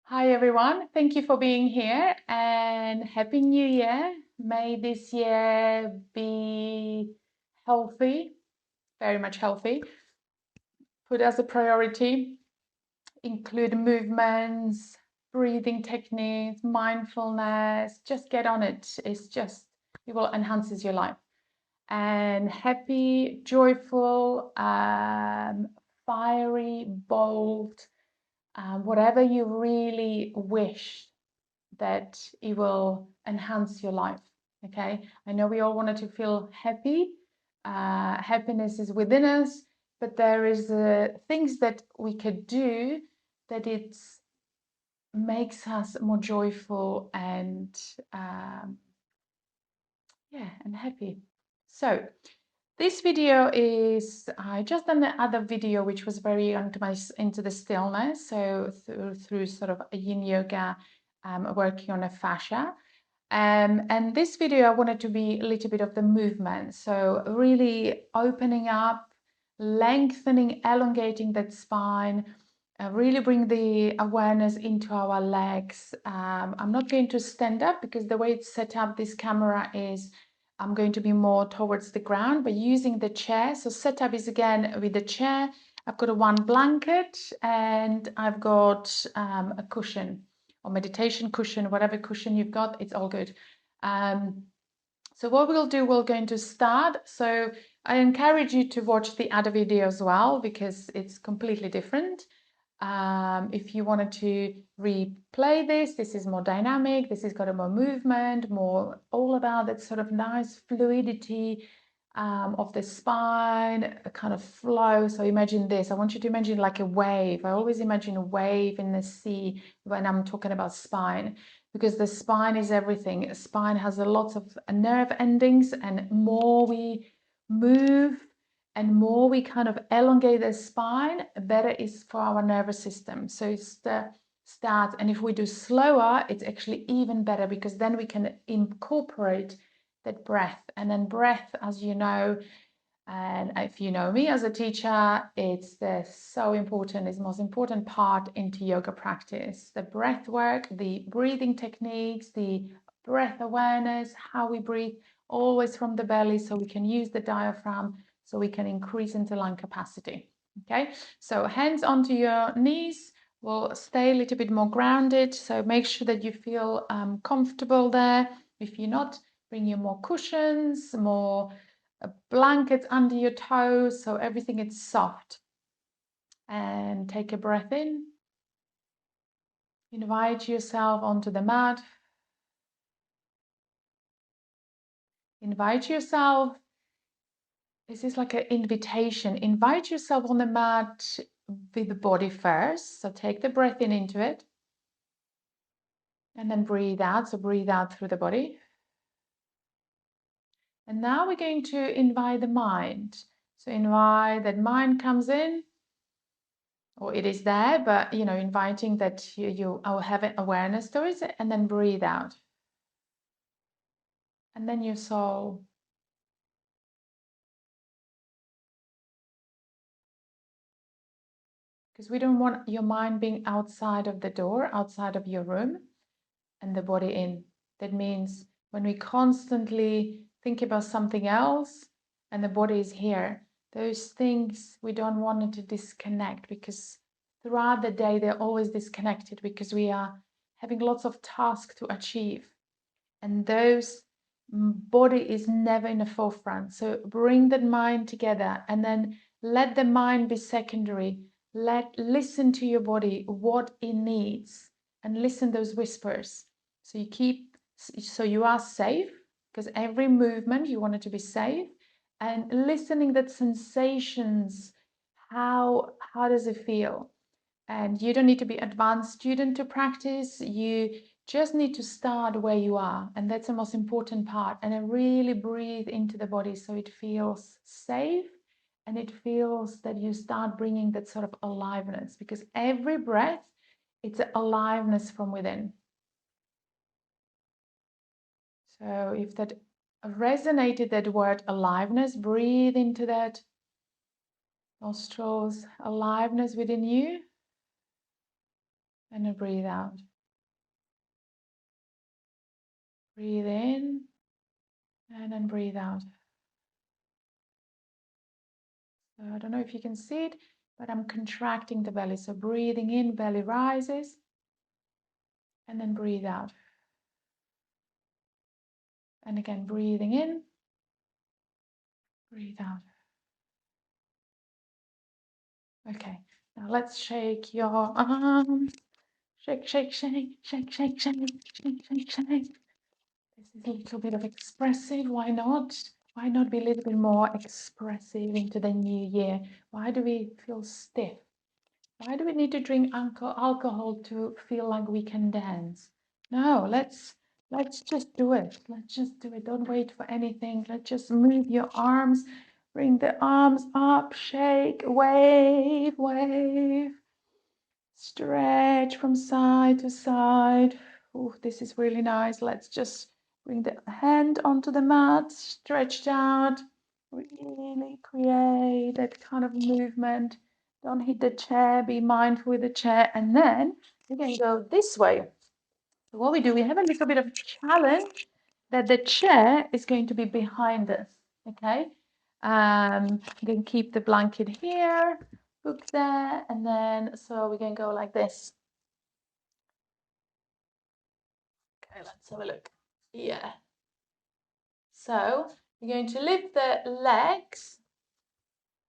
Hi everyone, thank you for being here and Happy New Year. May this year be healthy, very much healthy. Put as a priority, include movements, breathing techniques, mindfulness, just get on it. It will enhances your life. And happy, joyful, fiery, bold, whatever you really wish that it will enhance your life. Okay, I know we all wanted to feel happy. Happiness is within us, but there is things that we could do that it makes us more joyful and yeah, and happy. So this video is, I just done the other video which was very into the stillness, so through sort of a yin yoga, working on a fascia. And this video, I wanted to be a little bit of the movement. So really opening up, lengthening, elongating that spine, really bring the awareness into our legs. I'm not going to stand up because the way it's set up, this camera is, I'm going to be more towards the ground, but using the chair. So setup is again with the chair. I've got a one blanket and I've got a cushion or meditation cushion, whatever cushion you've got, it's all good. So what we'll do, we're going to start. So I encourage you to watch the other video as well because it's completely different. If you wanted to replay this is more dynamic, this has got a more movement, more all about that sort of nice fluidity of the spine, a kind of flow. So imagine this, I want you to imagine like a wave. I always imagine a wave in the sea when I'm talking about spine, because the spine is everything. A spine has a lot of nerve endings, and more we move and more we kind of elongate the spine, better is for our nervous system. So it's the start, and if we do slower, it's actually even better because then we can incorporate that breath. And then breath, as you know, and if you know me as a teacher, it's so important, it's the most important part into yoga practice. The breath work, the breathing techniques, the breath awareness, how we breathe, always from the belly, so we can use the diaphragm, so we can increase into lung capacity. Okay, so hands onto your knees. We'll stay a little bit more grounded, so make sure that you feel comfortable there. If you're not, bring you more cushions, more blankets under your toes, so everything is soft. And take a breath in. Invite yourself onto the mat. Invite yourself. This is like an invitation. Invite yourself on the mat with the body first. So take the breath in into it. And then breathe out. So breathe out through the body. And now we're going to invite the mind. So invite that mind comes in, or it is there, but you know, inviting that you have an awareness towards it, and then breathe out. And then your soul. Because we don't want your mind being outside of the door, outside of your room, and the body in. That means when we constantly think about something else and the body is here, those things we don't want it to disconnect, because throughout the day they're always disconnected because we are having lots of tasks to achieve. And those body is never in the forefront. So bring that mind together and then let the mind be secondary. Listen to your body, what it needs, and listen those whispers. So you are safe, because every movement you want it to be safe, and listening that sensations, how does it feel? And you don't need to be advanced student to practice. You just need to start where you are, and that's the most important part. And then really breathe into the body so it feels safe, and it feels that you start bringing that sort of aliveness, because every breath, it's an aliveness from within. So if that resonated, that word aliveness, breathe into that nostrils, aliveness within you. and then breathe out. Breathe in and then breathe out. So I don't know if you can see it, but I'm contracting the belly. So breathing in, belly rises, and then breathe out. And again, breathing in, breathe out. Okay, now let's shake your arms. Shake, shake, shake, shake, shake, shake, shake, shake, shake. This is a little bit of expressive. Why not? Why not be a little bit more expressive into the new year? Why do we feel stiff? Why do we need to drink alcohol to feel like we can dance? No, let's just do it. Let's just do it. Don't wait for anything. Let's just move your arms. Bring the arms up, shake, wave, wave. Stretch from side to side. Oh, this is really nice. Let's just bring the hand onto the mat, stretched out. Really create that kind of movement. Don't hit the chair, be mindful with the chair. And then we can go this way. So what we do, we have a little bit of a challenge that the chair is going to be behind us, okay? I'm going to keep the blanket here, book there, and then so we're going to go like this. Okay, let's have a look. Yeah. So we're going to lift the legs,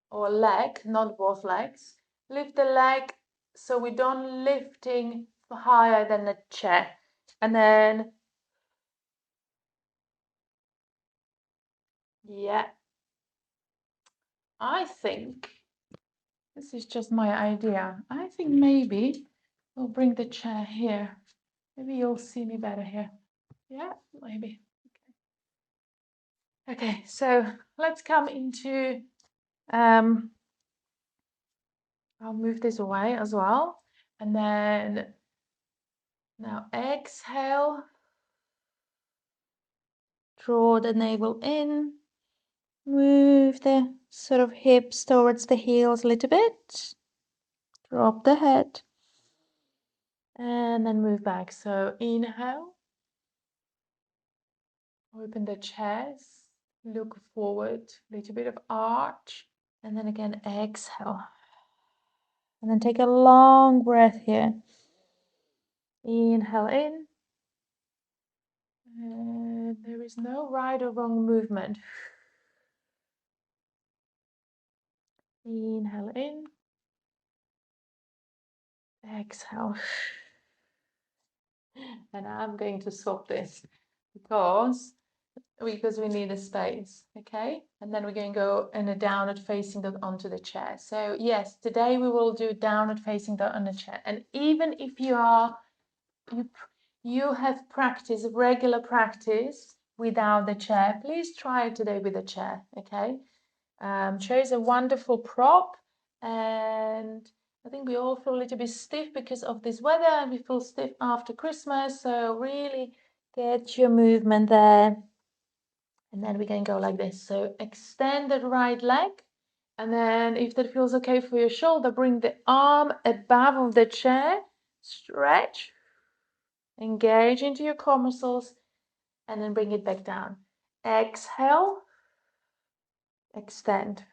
or leg, not both legs. Lift the leg so we don't lifting higher than the chair. And then, yeah, I think, this is just my idea. I think maybe we'll bring the chair here. Maybe you'll see me better here. Yeah, maybe. Okay, so let's come into, I'll move this away as well. And then now exhale. Draw the navel in. Move the sort of hips towards the heels a little bit. Drop the head. And then move back. So inhale. Open the chest. Look forward. A little bit of arch. And then again, exhale. And then take a long breath here. Inhale in. And there is no right or wrong movement. Inhale in. Exhale. And I'm going to swap this because we need a space, okay? And then we're going to go in a downward facing dog onto the chair. So yes, today we will do downward facing dog on the chair. And even if you have practice, regular practice without the chair, please try it today with the chair, okay? Chair is a wonderful prop, and I think we all feel a little bit stiff because of this weather, and we feel stiff after Christmas. So really get your movement there. And then we can go like this. So extend the right leg. And then if that feels okay for your shoulder, bring the arm above of the chair. Stretch. Engage into your core muscles. And then bring it back down. Exhale. Extend.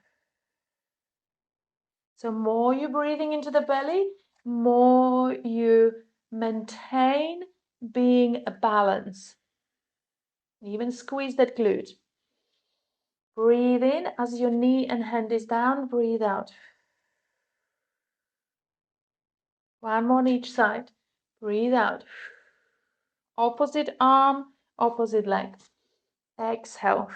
So more you're breathing into the belly, more you maintain being a balance. Even squeeze that glute. Breathe in as your knee and hand is down. Breathe out. One more on each side. Breathe out. Opposite arm, opposite leg. Exhale.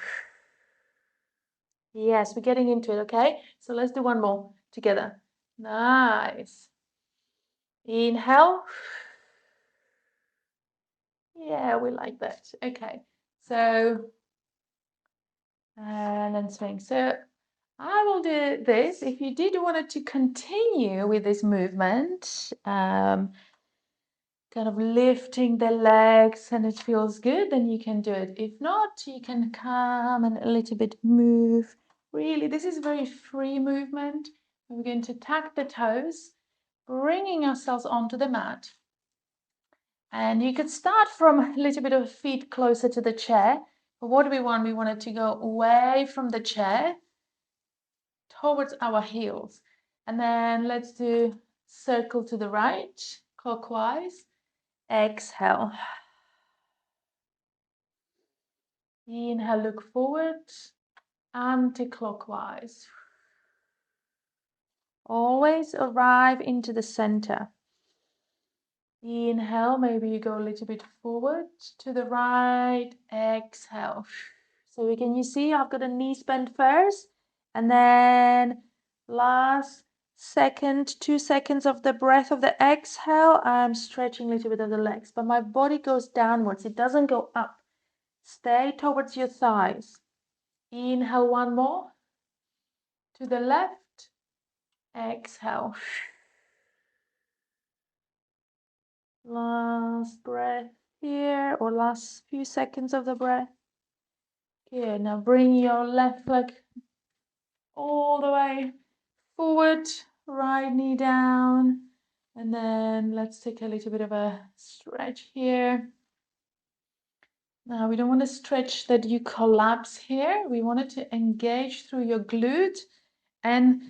Yes, we're getting into it, okay? So let's do one more together. Nice. Inhale. Yeah, we like that. Okay. So, and then swing. So I will do this. If you did want to continue with this movement, kind of lifting the legs and it feels good, then you can do it. If not, you can come and a little bit move. Really, this is a very free movement. We're going to tuck the toes, bringing ourselves onto the mat. And you could start from a little bit of feet closer to the chair. But what do we want? We want it to go away from the chair towards our heels. And then let's do circle to the right, clockwise. Exhale. Inhale, look forward, anti-clockwise. Always arrive into the center. Inhale, maybe you go a little bit forward to the right. Exhale. So you see I've got a knees bent first, and then last second, 2 seconds of the breath of the exhale, I'm stretching a little bit of the legs, but my body goes downwards. It doesn't go up. Stay towards your thighs. Inhale, one more. To the left. Exhale. Last breath here, or last few seconds of the breath. Good. Now bring your left leg all the way forward, right knee down, and then let's take a little bit of a stretch here. Now we don't want to stretch that you collapse here. We want it to engage through your glute and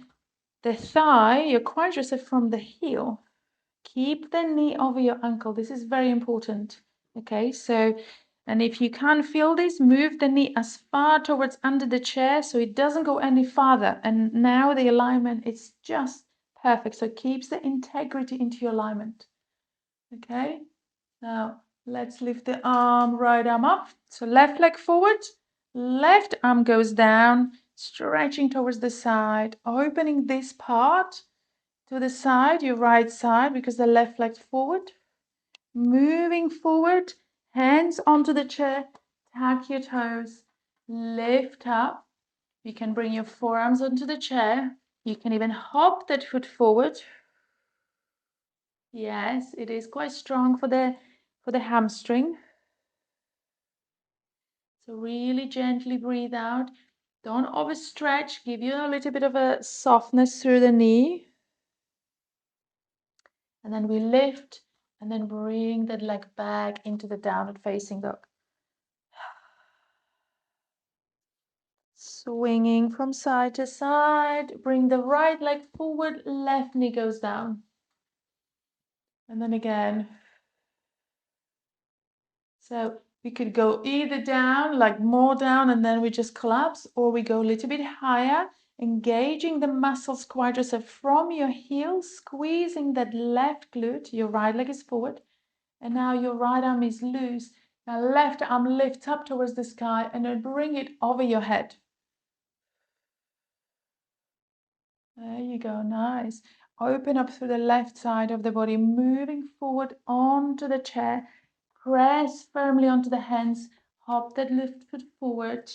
the thigh, your quadricep from the heel. Keep the knee over your ankle. This is very important. Okay, so, and if you can't feel this, move the knee as far towards under the chair so it doesn't go any farther. And now the alignment is just perfect. So it keeps the integrity into your alignment. Okay, now let's lift the arm, right arm up. So left leg forward, left arm goes down, stretching towards the side, opening this part to the side, your right side, because the left leg forward, moving forward, hands onto the chair, tuck your toes, lift up. You can bring your forearms onto the chair. You can even hop that foot forward. Yes, it is quite strong for the hamstring. So really gently breathe out. Don't overstretch. Give you a little bit of a softness through the knee. And then we lift and then bring that leg back into the downward facing dog. Swinging from side to side. Bring the right leg forward, left knee goes down. And then again. So we could go either down, like more down, and then we just collapse, or we go a little bit higher, engaging the muscles quadricep from your heels, squeezing that left glute. Your right leg is forward. And now your right arm is loose. Now left arm lifts up towards the sky and then bring it over your head. There you go, nice. Open up through the left side of the body, moving forward onto the chair. Press firmly onto the hands, hop that left foot forward.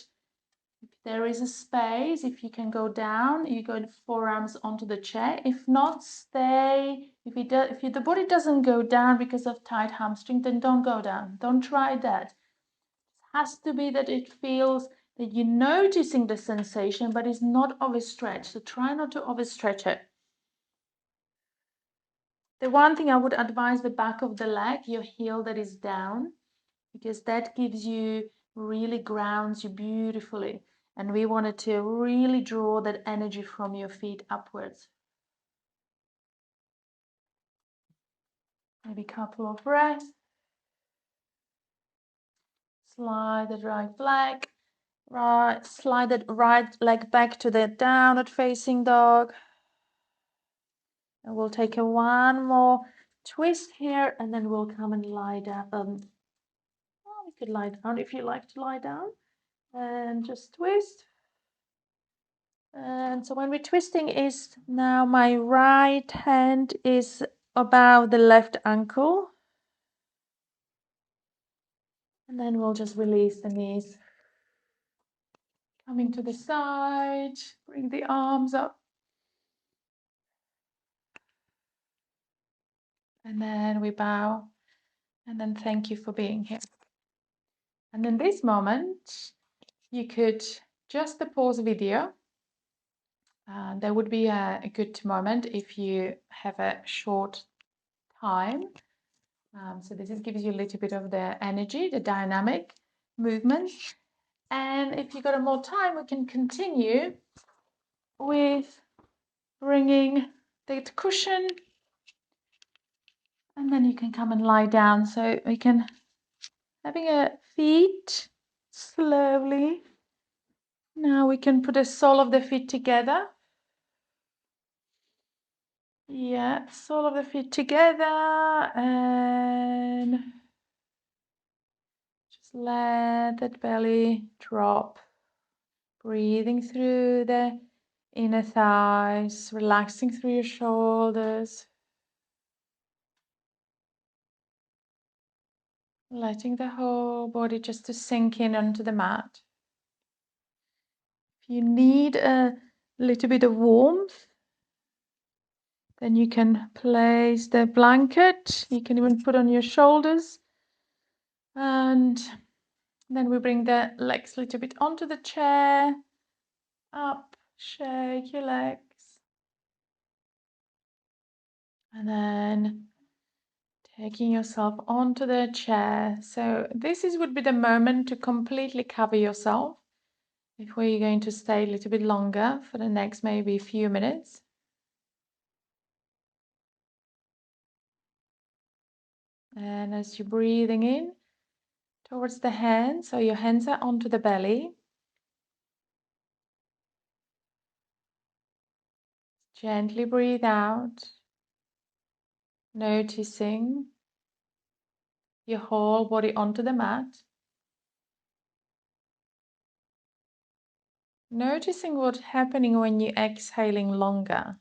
If there is a space, if you can go down, you go forearms onto the chair. If not, stay. If the body doesn't go down because of tight hamstring, then don't go down. Don't try that. It has to be that it feels that you're noticing the sensation, but it's not overstretched. So try not to overstretch it. The one thing I would advise, the back of the leg, your heel that is down, because that gives you, really grounds you beautifully. And we wanted to really draw that energy from your feet upwards. Maybe a couple of breaths. Slide the slide that right leg back to the downward facing dog. And we'll take one more twist here, and then we'll come and lie down. Well, we could lie down if you like to lie down. And just twist. And so when we're twisting is now my right hand is above the left ankle. And then we'll just release the knees. Coming to the side, bring the arms up. And then we bow. And then thank you for being here. And in this moment, you could just pause the video. There would be a good moment if you have a short time, So this gives you a little bit of the energy, the dynamic movement. And if you've got more time, we can continue with bringing the cushion, and then you can come and lie down. So we can having a feet slowly. Now we can put the sole of the feet together. Yeah, sole of the feet together, and just let that belly drop. Breathing through the inner thighs, relaxing through your shoulders. Letting the whole body just to sink in onto the mat. If you need a little bit of warmth, then you can place the blanket. You can even put on your shoulders. And then we bring the legs a little bit onto the chair. Up, shake your legs. And then taking yourself onto the chair. So this would be the moment to completely cover yourself. If we're going to stay a little bit longer for the next maybe few minutes. And as you're breathing in towards the hands, so your hands are onto the belly. Gently breathe out, noticing your whole body onto the mat. Noticing what's happening when you're exhaling longer.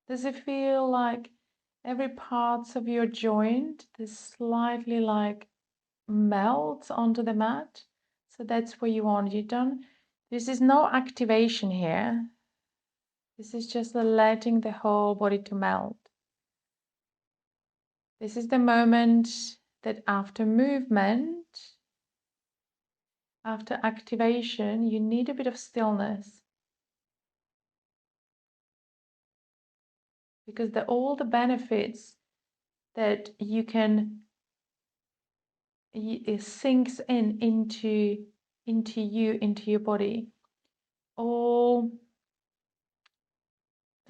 Does it feel like every part of your joint is slightly like melts onto the mat? So that's where you want it done. This is no activation here. This is just letting the whole body to melt. This is the moment that after movement, after activation, you need a bit of stillness. Because all the benefits that you can, it sinks into you, into your body. All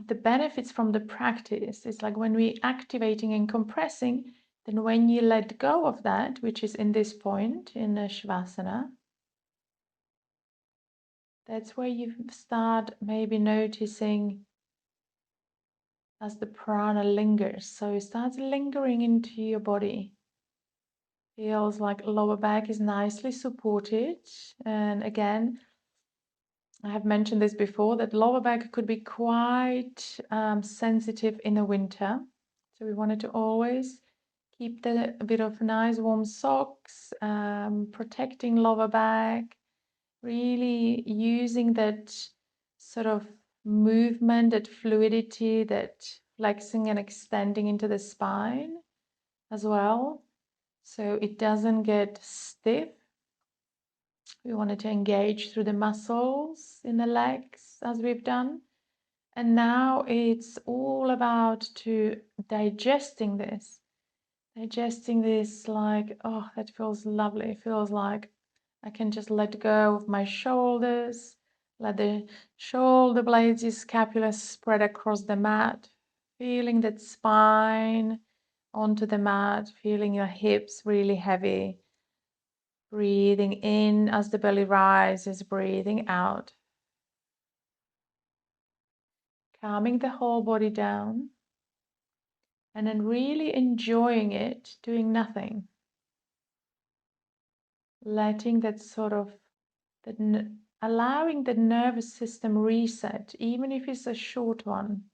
the benefits from the practice is like when we're activating and compressing, then when you let go of that, which is in this point in a Savasana, that's where you start maybe noticing as the prana lingers. So it starts lingering into your body. Feels like lower back is nicely supported. And again, I have mentioned this before, that lower back could be quite sensitive in the winter. So we wanted to always keep a bit of nice warm socks, protecting lower back, really using that sort of movement, that fluidity, that flexing and extending into the spine as well. So it doesn't get stiff. We wanted to engage through the muscles in the legs as we've done. And now it's all about to digesting this. Digesting this like, oh, that feels lovely. It feels like I can just let go of my shoulders, let the shoulder blades, the scapula spread across the mat, feeling that spine onto the mat, feeling your hips really heavy. Breathing in as the belly rises, breathing out. Calming the whole body down. And then really enjoying it, doing nothing. Letting that sort of, allowing the nervous system reset, even if it's a short one.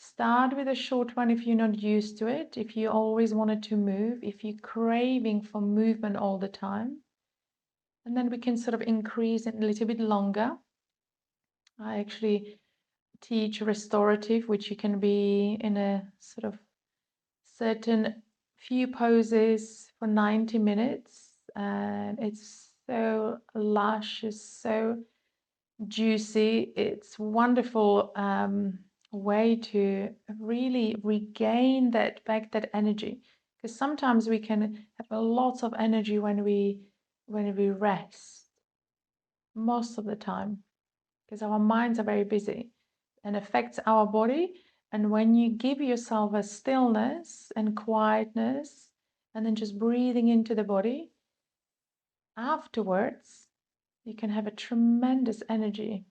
Start with a short one if you're not used to it, if you always wanted to move, if you're craving for movement all the time. And then we can sort of increase it a little bit longer. I actually teach restorative, which you can be in a sort of certain few poses for 90 minutes. And it's so lush, it's so juicy, it's wonderful way to really regain that back, that energy. Because sometimes we can have a lot of energy when we rest, most of the time, because our minds are very busy and affects our body. And when you give yourself a stillness and quietness, and then just breathing into the body, afterwards, you can have a tremendous energy.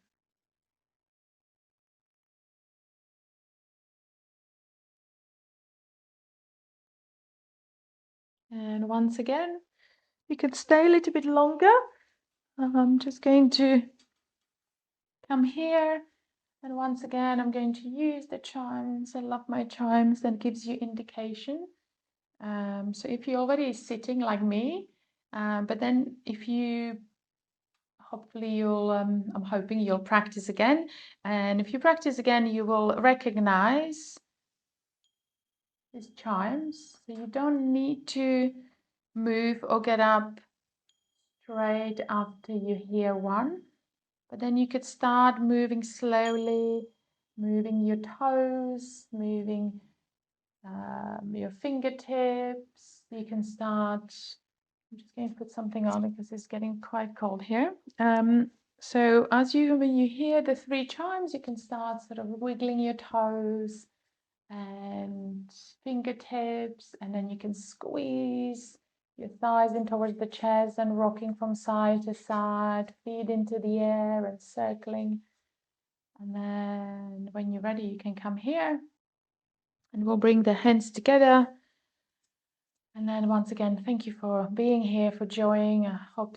And once again, you can stay a little bit longer. I'm just going to come here. And once again, I'm going to use the chimes. I love my chimes. That gives you indication. So if you're already sitting like me, but then if you, hopefully you'll, I'm hoping you'll practice again. And if you practice again, you will recognize these chimes. So you don't need to move or get up straight after you hear one. But then you could start moving slowly, moving your toes, moving your fingertips. You can start. I'm just going to put something on because it's getting quite cold here. So when you hear the 3 chimes, you can start sort of wiggling your toes and fingertips, and then you can squeeze your thighs in towards the chest and rocking from side to side, feet into the air and circling. And then when you're ready, you can come here and we'll bring the hands together. And then once again, thank you for being here, for joining. I hope